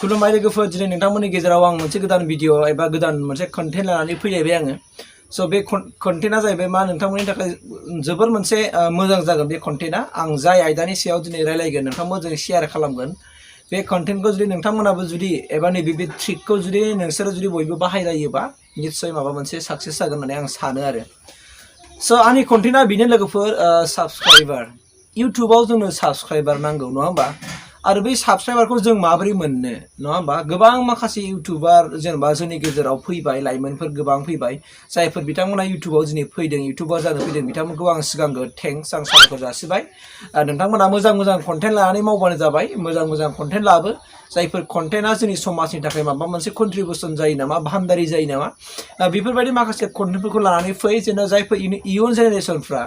खुलुमबाय लोगोफोर दिनै नोंथांमोननि गेजेराव आं मोनसे गोदान भिडिअ एबा गोदान मोनसे कन्टेन्ट लानानै फैलायबाय आङो स' बे कन्टेन्टआ जाहैबाय मा नोंथांमोननि थाखाय जोबोर मोनसे मोजां जागोन बे कन्टेन्टआ आं जाय आयदानि सायाव दिनै रायलायगोन नोंथांमोनजों शेयार खालामगोन बे कन्टेन्टखौ जुदि नोंथांमोनाबो जुदि एबा नैबे बे ट्रिकखौ जुदि नोंसोरो जुदि बयबो बाहायलायोबा निस्सय माबा मोनसे साक्सेस जागोन होननानै आं सानो आरो स' आंनि कन्टेन्टआ बेनो लोगोफोर साबस्क्राइबार इउटुबाव जोंनो साबस्क्राइबार नांगौ नङा होमबा आरो बै साबस्क्राइबारखौ जों माबोरै मोननो नङा होमबा गोबां माखासे इउटुबार जेनेबा जोंनि गेजेराव फैबाय लाइमोनफोर गोबां फैबाय जायफोर बिथांमोना इउटुबाव दिनै फैदों इउटुबार जानो फैदों बिथांमोनखौ आं सिगांग्रो थेंक्स आं साबायखर जासिबाय नोंथांमोना मोजां मोजां कन्टेन्ट लानानै मावबानो जाबाय मोजां मोजां कन्टेन्ट लाबो जायफोर कन्टेन्टआ जोंनि समाजनि थाखाय माबा मोनसे कन्ट्रिबिउसन जायो नामा भान्दारि जायो नामा बेफोरबायदि माखासे कन्टेन्टफोरखौ लानानै फै जेन' जायफोर इयुन जेनेरेसनफ्रा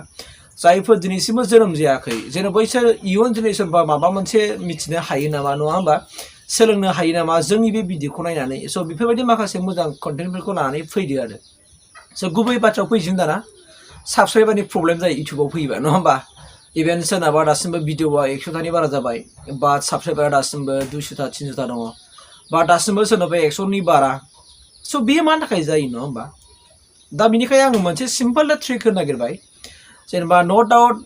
जायफोर दिनैसिमबो जोनोम जायाखै जेन' बैसोर इयुन जेनेरेसनफ्रा माबा मोनसे मिथिनो हायो नामा नङा होमबा सोलोंनो हायो नामा जोंनि बे भिडिअखौ नायनानै स' बेफोरबायदि माखासे मोजां कन्टेन्टफोरखौ लानानै फैदो आरो स' गुबै बाथ्रायाव फैजों दाना साबस्क्राइबारनि प्रब्लेम जायो इउटुबाव फैयोबा नङा होमबा इभेन सोरनाबा दासिमबो भिडिअआ 100थानि बारा जाबाय बा साबस्क्राइबारा दासिमबो 200था 300था दङ बा दासिमबो सोरनाबा 100नि बारा स' बेयो मानि थाखाय जायो नङा होमबा दा बेनिखायनो आङो मोनसे सिम्पल ट्रिक होनो नागिरबाय जेनेबा नो डाउट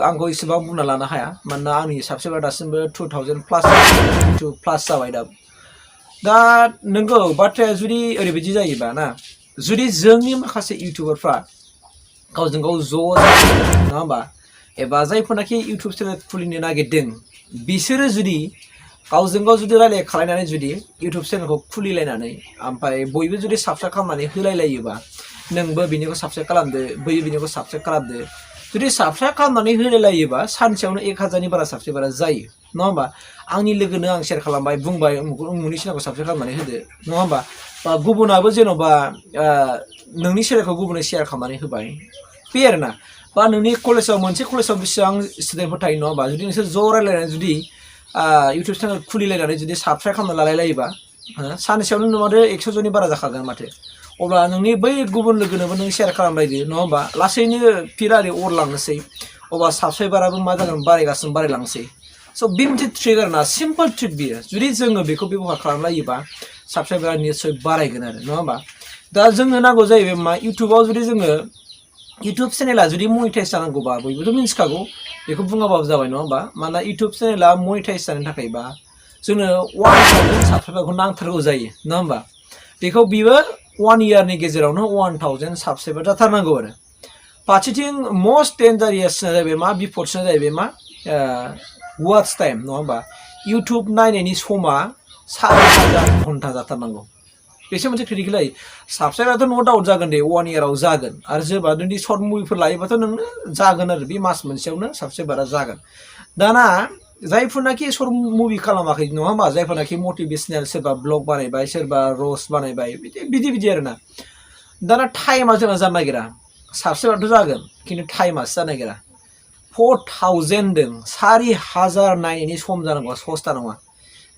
आंखौ इसेबां बुंना लानो हाया मानोना आंनि साबस्क्राइबार दासिमबो 2000 प्लास जाबाय दा नोंगौ बाथ्राया जुदि ओरैबायदि जायोबा ना जुदि जोंनि माखासे इउटुबारफ्रा गावजों गाव ज' नङा होमबा एबा जायफोरनाखि इउटुब चेनेल खुलिनो नागिरदों बिसोरो जुदि गावजों गाव जुदि रायलाय खालायनानै जुदि इउटुब चेनेलखौ खुलिलायनानै ओमफ्राय बयबो जुदि साबस्क्राइब खालामनानै होलायलायोबा नोंबो बिनिखौ साबस्क्राइब खालामदो बैयो बिनिखौ साबस्क्राइब खालामदो जुदि साबस्क्राइब खालामनानै होलायलायोबा सानसेयावनो 1000नि बारा साबस्क्राइबारा जायो नङा होमबा आंनि लोगोनो आं शेयार खालामबाय बुंबाय उमुकनि चेनेलखौ साबस्क्राइब खालामनानै होदो नङा होमबा बा गुबुनाबो जेन'बा नोंनि चेनेलखौ गुबुननो शेयार खालामनानै होबाय बे आरोना बा नोंनि कलेजाव मोनसे कलेजाव बेसेबां स्टुडेन्टफोर थायो नङा होमबा जुदि नोंसोर ज' रायलायनानै जुदि इउटुब चेनेल खुलिलायनानै जुदि साबस्क्राइब खालामना लालायलायोबा सानसेयावनो नोंमारो 100 जननि बारा जाखागोन माथो अब्ला नोंनि बै गुबुन लोगोनोबो नों शेयार खालामलायदो नङा होमबा लासैनो फिरारि अरलांनोसै अब्ला साबस्क्राइबाराबो मा जागोन बारायगासिनो बारायलांसै स' बे मोनसे ट्रिक आरोना सिम्पल ट्रिक बियो जुदि जोङो बेखौ बेबहार खालामलायोबा साबस्क्राइबारा निस्सय बारायगोन आरो नङा होमबा दा जोंनो नांगौ जाहैबाय मा इउटुबाव जुदि जोङो इउटुब चेनेला जुदि मनिटाइज जानांगौबा बयबोथ' मिन्थिखागौ बेखौ बुङाबाबो जाबाय नङा होमबा मानोना इउटुब चेनेला मनिटाइज जानो थाखायबा जोंनो 1000 साबस्क्राइबारखौ नांथारगौ जायो नङा होमबा बेखौ बिबो 1 इयारनि गेजेरावनो 1000 साबस्क्राइबार जाथारनांगौ आरो फारसेथिं मस्ट डेन्जारियासना जाहैबाय मा बिपदसना जाहैबाय मा वाच टाइम नङा होमबा इउटुब नायनायनि समा 4000 घन्टा जाथारनांगौ बेसो मोनसे क्रिटिकेल जायो साबस्क्राइबाराथ' नो डाउट जागोन दे 1 इयाराव जागोन आरो जेनेबा नोंनि सर्ट मुभिफोर लायोबाथ' नोंनो जागोन आरो बे मास मोनसेयावनो साबस्क्राइबारा जागोन दाना जायफोरनाखि सर्ट मुभि खालामाखै नङा होमबा जायफोरनाखि मटिभेशनेल सोरबा ब्लग बानायबाय सोरबा रस्ट बानायबाय बिदि आरोना दाना टाइमा जोंना जानो नागिरा साबस्क्राइबारथ' जागोन खिन्थु टाइमासो जानो नागिरा 4000 दों 4000 नायनायनि सम जानांगौ सस्ता नङा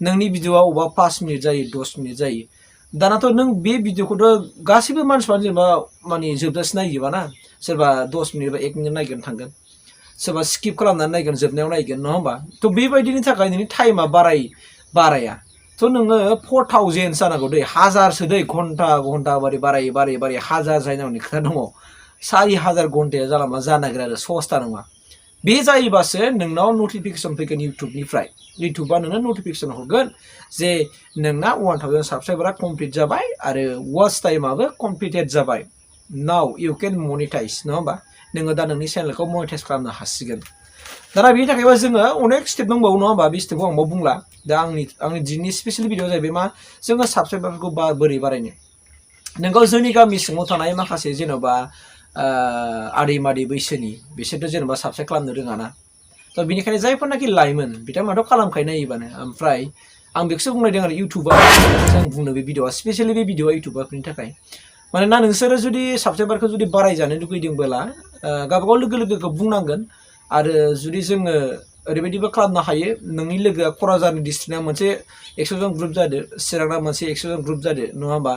नोंनि भिडिअआ अबा 5 मिनिट जायो 10 मिनिट जायो दानाथ' नों बे भिडिअखौथ' गासैबो मानसिफ्रानो जेनेबा माने जोबजासे नायजोबा ना सोरबा 10 मिनिट बा 1 मिनिट नायगोन थांगोन सोरबा स्किप खालामनानै नायगोन जोबनायाव नायगोन नङा होमबा थ' बेबायदिनि थाखाय नोंनि टाइमा बाराया थ' नोङो 4000 जानांगौ दै 1000सो दै घन्टा बारायै 1000 जाहैनांगौनि खोथा दङ 4000 घन्टाया जाला मा जानो नागिरा आरो सस्ता नङा बे जायोबासो नोंनाव नटिफिकेसन फैगोन इउटुबनिफ्राय इउटुबा नोंनो नटिफिकेसन हरगोन जे नोंना 1000 साबस्क्राइबारा कमप्लिट जाबाय आरो वाच टाइमाबो कमप्लिटेड जाबाय नाउ इउ केन मनिटाइज नङा होमबा नोङो दा नोंनि चेनेलखौ मनिटाइज खालामनो हासिगोन दाना बेनि थाखायबा जोङो अनेक स्टेप दंबावो नङा होमबा बे स्टेपखौ आं बुंला दा आंनि दिनैनि स्पेसियेल भिडिअ जाहैबाय मा जोङो साबस्क्राइबारफोरखौ बोरै बारायनो नोंगौ जोंनि गामि सिङाव थानाय माखासे जेन'बा आदै मादै बैसोनि बिसोरथ' जेनेबा साबस्क्राइब खालामनो रोङाना थ' बेनिखायनो जायफोरनाखि लाइमोन बिथांमोनाथ' खालामखायो नायोबानो ओमफ्राय आं बेखौसो बुंनायदों आरो इउटुबार आं बुंनो बे भिडिअआ स्पेसियेलि बे भिडिअआ इउटुबारफोरनि थाखाय मानोना नोंसोरो जुदि साबस्क्राइबारखौ जुदि बारायजानो लुगैदोंबोला गावबागाव लोगोखौ बुंनांगोन आरो जुदि जोङो ओरैबायदिबो खालामनो हायो नोंनि लोगोआ क'क्राझारनि डिस्ट्रिक्टना मोनसे 100 जन ग्रुप जादो चिरांना मोनसे 100 जन ग्रुप जादो नङा होमबा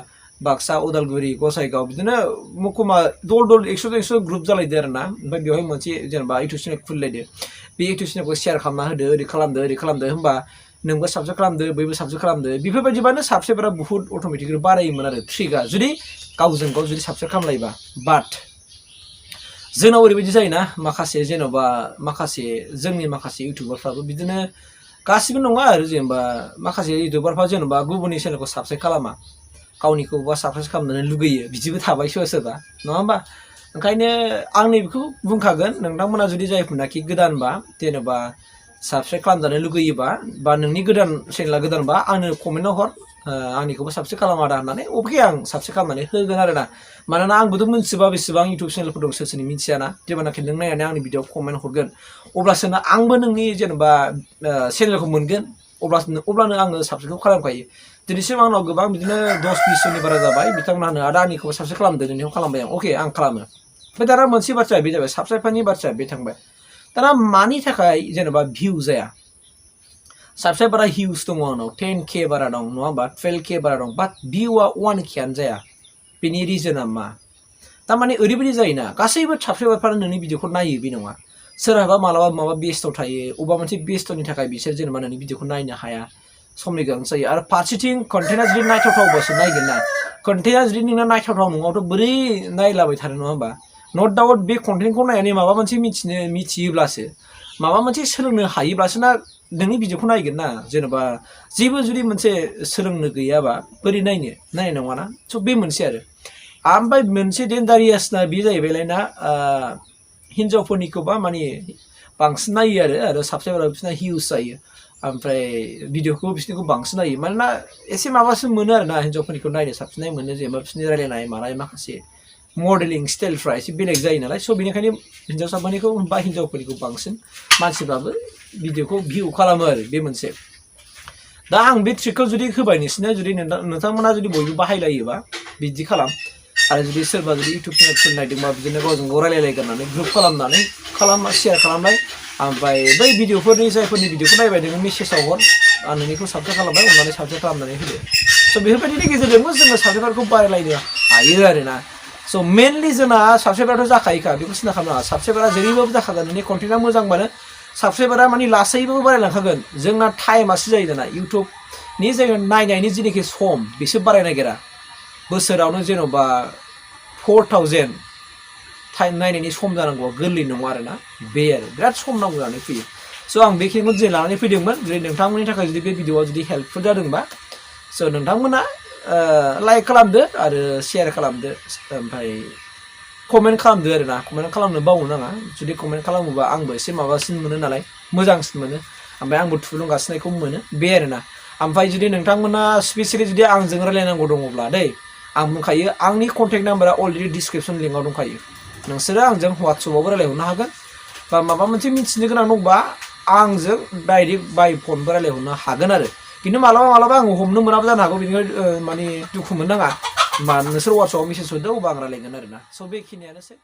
बाक्सा उदालगुरि गसाइगाव बिदिनो मख'मा दल 100 ग्रुप जालायदो आरोना ओमफ्राय बेवहाय मोनसे जेनेबा इउटुब चेनेल खुलिलायदो बे इउटुब चेनेलखौ शेयार खालामना होदो ओरै खालामदो होमबा नोंबो साबस्क्राइब खालामदो बैबो साबस्क्राइब खालामदो बेफोरबायदिबानो साबस्क्राइबारा बुहुत अट'मेटिकलि बारायोमोन आरो ट्रिकआ जुदि गावजों गाव जुदि साबस्क्राइब खालामलायोबा बाट जोंनाव ओरैबायदि जायोना माखासे जेन'बा माखासे जोंनि माखासे इउटिउबारफ्राबो बिदिनो गासिबो नङा आरो जेनेबा माखासे इउटिउबारफ्रा जेन'बा गुबुननि चेनेलखौ साबस्क्राइब खालामा गावनिखौबा साबस्क्राइब खालामनो लुगैयो बिदिबो थाबाय सोरबा सोरबा नङा होमबा ओंखायनो आं नैबेखौ बुंखागोन नोंथांमोना जुदि जायफोरनाखि गोदानबा जेन'बा साबस्क्राइब खालामजानो लुगैयोबा बा नोंनि गोदान चेनेला गोदानबा आंनो कमेन्टआव हर आंनिखौबो साबस्क्राइब खालामादा होननानै अके आं साबस्क्राइब खालामनानै होगोन आरोना मानोना आंबोथ' मिन्थिबा बेसेबां इउटिउब चेनेलफोर दं सोरनि मिथियाना जेब्लानाखि नों नायनानै आंनि भिडिअआव कमेन्ट हरगोन अब्लासो आंबो नोंनि जेनेबा चेनेलखौ मोनगोन अब्लानो आङो साबस्क्राइब खालामखायो दिनैसिम आंनाव गोबां बिदिनो 10-20 जननि बारा जाबाय बिथांमोनहानो आदा आंनिखौबो साबस्क्राइब खालामदो नोंनिखौ खालामबाय आं अके आं खालामो ओमफ्राय दाना मोनसे बाथ्राया बे जाबाय साबस्क्राइबनि बाथ्राया बे थांबाय दाना मानि थाखाय जेनेबा भिउ जाया साबस्क्राइबारा हिउज दङ आंनाव 10K बारा दं नङा होमबा 12K बारा दं बाट भिउआ 1Kआनो जाया बेनि रिजोना मा थारमाने ओरैबायदि जायोना गासैबो साबस्क्राइबारफ्रानो नोंनि भिडिअखौ नायो बे नङा सोरहाबा मालाबा माबा बेस्थ' थायो अबेबा मोनसे बेस्थ'नि थाखाय बिसोर जेनेबा नोंनि भिडिअखौ नायनो हाया समनि गोनांथि जायो आरो फारसेथिं कन्टेन्टआ जुदि नायथावथावबासो नायगोन ना कन्टेन्टआ जुदि नोंना नायथावथाव नङाबाथ' बोरै नायलाबाय थानो नङा होमबा नट डाउट बे कन्टेन्टखौ नायनानै माबा मोनसे मिथियोब्लासो माबा मोनसे सोलोंनो हायोब्लासो ना नोंनि भिडिअखौ नायगोन ना जेनेबा जेबो जुदि मोनसे सोलोंनो गैयाबा बोरै नायनाय नङाना स' बे मोनसे आरो ओमफ्राय मोनसे डेन्जारियासना बे जाहैबायलायना हिन्जावफोरनिखौबा माने बांसिन नायो आरो साबस्क्राइबारा बिसोरना हिउज जायो ओमफ्राय भिडिअखौ बिसोरनिखौ बांसिन नायो मानोना एसे माबासो मोनो आरोना हिन्जावफोरनिखौ नायनो साबसिननाय मोनो जेनेबा बिसोरनि रायलायनाय मानाय माखासे मडेलिं स्टाइलफ्रा एसे बेलेग जायो नालाय स' बेनिखायनो हिन्जावसाफोरनिखौ बा हिन्जावफोरनिखौ बांसिन मानसिफ्राबो भिडिअखौ भिउ खालामो आरो बे मोनसे दा आं बे ट्रिकखौ जुदि होबाय नोंसिनो जुदि नोंथांमोना जुदि बयबो बाहायलायोबा बिदि खालाम आरो जुदि सोरबा जुदि इउटिउब चेनेल खुलिनायदोंबा बिदिनो गावजों गाव रायलायलायगोन होननानै ग्रुप खालामनानै शेयार खालामनाय ओमफ्राय बै भिडिअफोरनि जायफोरनि भिडिअखौ नायबाय नोङो मेसेजाव हर आं नोंनिखौ साबस्क्राइब खालामबाय अननानै साबस्क्राइब खालामनानै होदो स' बेफोरबायदिनि गेजेरजोंबो जोङो साबस्क्राइबारखौ बारायलायनो हायो आरोना स' मेनलि जोंना साबस्क्राइबाराथ' जाखायोखा बेखौ सिन्था खालामनाङा साबस्क्राइबारा जेरैबाबो जाखागोन नोंनि कन्टेन्टआ मोजांबानो साबस्क्राइबारा माने लासैबाबो बारायलांखागोन जोंना टाइमासो जायो दाना इउटिउबनि जायगा नायनायनि जेनाखि सम बिसोर बारायनो नागिरा बोसोरावनो जेन'बा 4000 टाइम नायनायनि सम जानांगौआ गोरलै नङा आरोना बे आरो बिराद सम नांगौ जानानै फैयो स' आं बेखिनिखौ दिनै लानानै फैदोंमोन जुदि नोंथांमोननि थाखाय जुदि बे भिडिअआ जुदि हेल्पफुल जादोंबा स' नोंथांमोना लाइक खालामदो आरो शेयार खालामदो ओमफ्राय कमेन्ट खालामदो आरोना कमेन्ट खालामनो बावनो नाङा जुदि कमेन्ट खालामोबा आंबो एसे माबासिन मोनो नालाय मोजांसिन मोनो ओमफ्राय आंबो थुलुंगासिनायखौ मोनो बे आरोना ओमफ्राय जुदि नोंथांमोना स्पेसियेलि जुदि आंजों रायलायनांगौ दङब्ला आं बुंखायो आंनि कन्टेक्ट नाम्बारा अलरेडि डिसक्रिपसन लिंकआव दंखायो नोंसोरो आंजों वाट्सएपआवबो रायलायहरनो हागोन बा माबा मोनसे मिथिनो गोनां दंबा आंजों डाइरेक्ट बाय फनबो रायलायहरनो हागोन आरो खिन्थु मालाबा आङो हमनो मोनाबो जानो हागौ बेनिखायनो माने दुखु मोननाङा नोंसोर वाट्सएपआव मेसेज हरदो अब्ला आं रायलायगोन आरोना स' बेखिनियानोसै